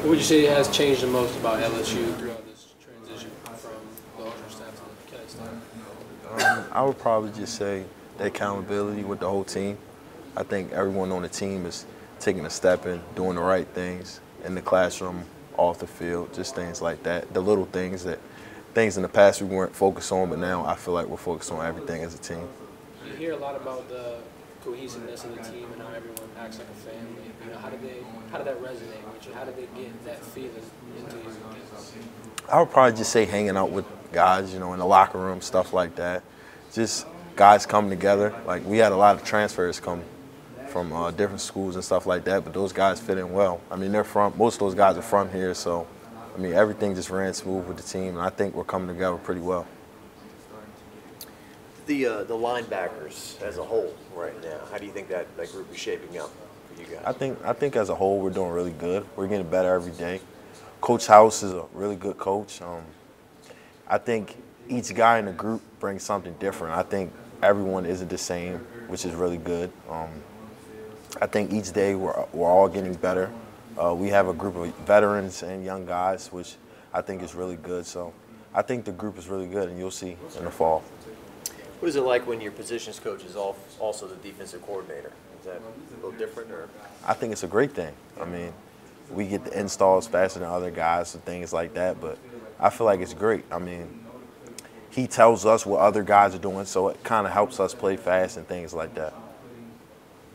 What would you say has changed the most about LSU throughout this transition from the Ultra staff to Kelly staff? I would probably just say the accountability with the whole team. I think everyone on the team is taking a step in, doing the right things in the classroom, off the field, just things like that. The little things in the past we weren't focused on, but now I feel like we're focused on everything as a team. You hear a lot about the cohesiveness of the team and how everyone acts like a family. You know, how did that resonate with you? How did they get that feeling into you? I would probably just say hanging out with guys, you know, in the locker room, stuff like that. Just guys coming together. Like, we had a lot of transfers come from different schools and stuff like that, but those guys fit in well. I mean, most of those guys are from here, so, I mean, everything just ran smooth with the team, and I think we're coming together pretty well. The linebackers as a whole right now, how do you think that group is shaping up for you guys? I think as a whole we're doing really good. We're getting better every day. Coach House is a really good coach. I think each guy in the group brings something different. I think everyone isn't the same, which is really good. I think each day we're all getting better. We have a group of veterans and young guys, which I think is really good. So I think the group is really good, and you'll see in the fall. What is it like when your positions coach is also the defensive coordinator? Is that a little different, or? I think it's a great thing. I mean, we get the installs faster than other guys and things like that, but I feel like it's great. I mean, he tells us what other guys are doing, so it kind of helps us play fast and things like that.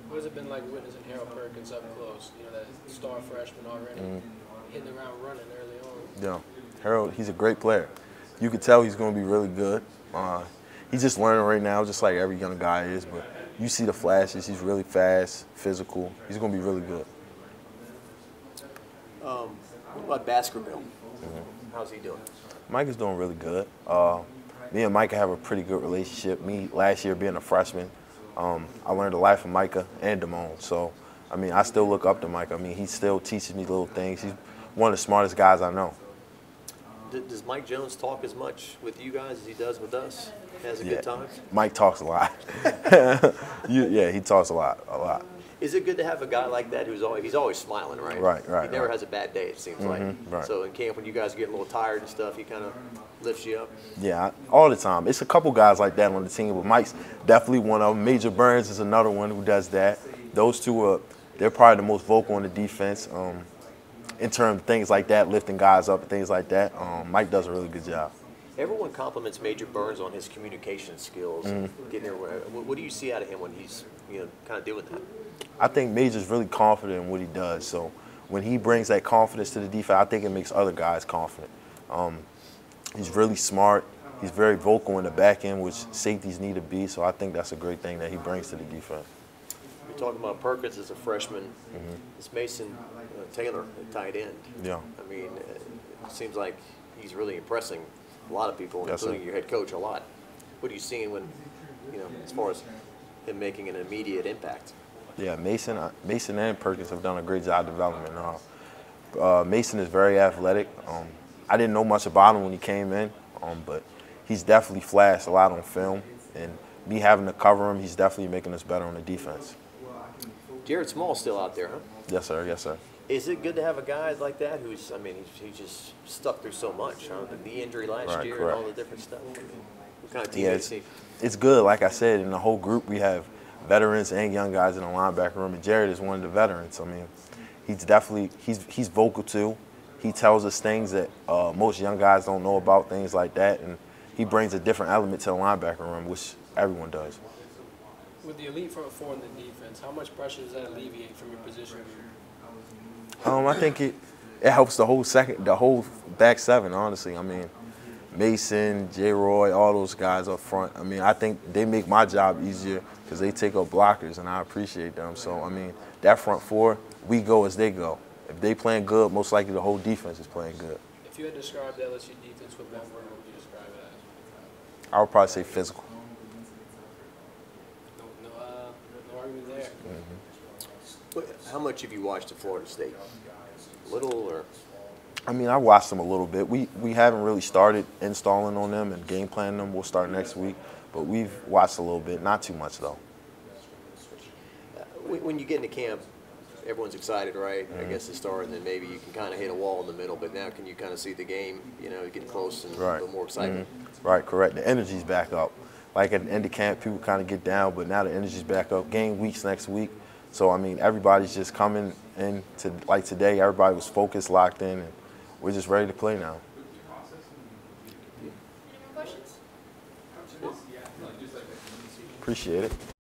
What has it been like witnessing Harold Perkins up close? You know, that star freshman already hitting the ground running early on. Yeah, Harold, he's a great player. You could tell he's going to be really good. He's just learning right now, just like every young guy is, but you see the flashes. He's really fast, physical. He's going to be really good. What about Baskerville? How's he doing? Mike is doing really good. Me and Micah have a pretty good relationship. Me, last year being a freshman, I learned a lot from Micah and Damone. So, I mean, I still look up to Micah. I mean, he still teaches me little things. He's one of the smartest guys I know. Does Mike Jones talk as much with you guys as he does with us? Has a good time? Mike talks a lot. Yeah, he talks a lot. Is it good to have a guy like that he's always smiling, right? Right. He never has a bad day, it seems like. Right. So in camp, when you guys get a little tired and stuff, he kind of lifts you up? Yeah, all the time. It's a couple guys like that on the team, but Mike's definitely one of them. Major Burns is another one who does that. Those two they're probably the most vocal on the defense. In terms of things like that, lifting guys up and things like that, Mike does a really good job. Everyone compliments Major Burns on his communication skills. Getting there. What do you see out of him when he's kind of doing that? I think Major's really confident in what he does. So when he brings that confidence to the defense, I think it makes other guys confident. He's really smart. He's very vocal in the back end, which safeties need to be. So I think that's a great thing that he brings to the defense. You're talking about Perkins as a freshman. It's Mason Taylor at tight end. Yeah. I mean, it seems like he's really impressing a lot of people, Yes, including sir. your head coach, a lot. What are you seeing when, as far as him making an immediate impact? Yeah, Mason and Perkins have done a great job developing. Mason is very athletic. I didn't know much about him when he came in, but he's definitely flashed a lot on film. And me having to cover him, he's definitely making us better on the defense. Jared Small's still out there, huh? Yes, sir. Yes, sir. Is it good to have a guy like that who's, I mean, he's just stuck through so much, huh? The knee injury last year correct. and all the different stuff. What kind of team Yeah, is he? it's good. Like I said, in the whole group, we have veterans and young guys in the linebacker room, and Jared is one of the veterans. I mean, he's definitely he's vocal too. He tells us things that most young guys don't know about, things like that, and he brings a different element to the linebacker room, which everyone does. With the elite front four in the defense, how much pressure does that alleviate from your position group? I think it helps the whole back seven, honestly. I mean, Mason, J. Roy, all those guys up front. I mean, I think they make my job easier because they take up blockers, and I appreciate them. So, I mean, that front four, we go as they go. If they playing good, most likely the whole defense is playing good. If you had described the LSU defense with one word, what would you describe it as? I would probably say physical. No argument there. How much have you watched at Florida State? Little or? I mean, I watched them a little bit. We haven't really started installing on them and game planning them. We'll start next week. But we've watched a little bit, not too much though. When you get into camp, everyone's excited, right? I guess to start, and then maybe you can kind of hit a wall in the middle. But now, can you kind of see the game, get close and a little more excitement? Right, correct. The energy's back up. Like at the end of camp, people kind of get down, but now the energy's back up. Game weeks next week. So, I mean, everybody's just coming in to, like today, everybody was focused, locked in, and we're just ready to play now. Any more questions? Appreciate it.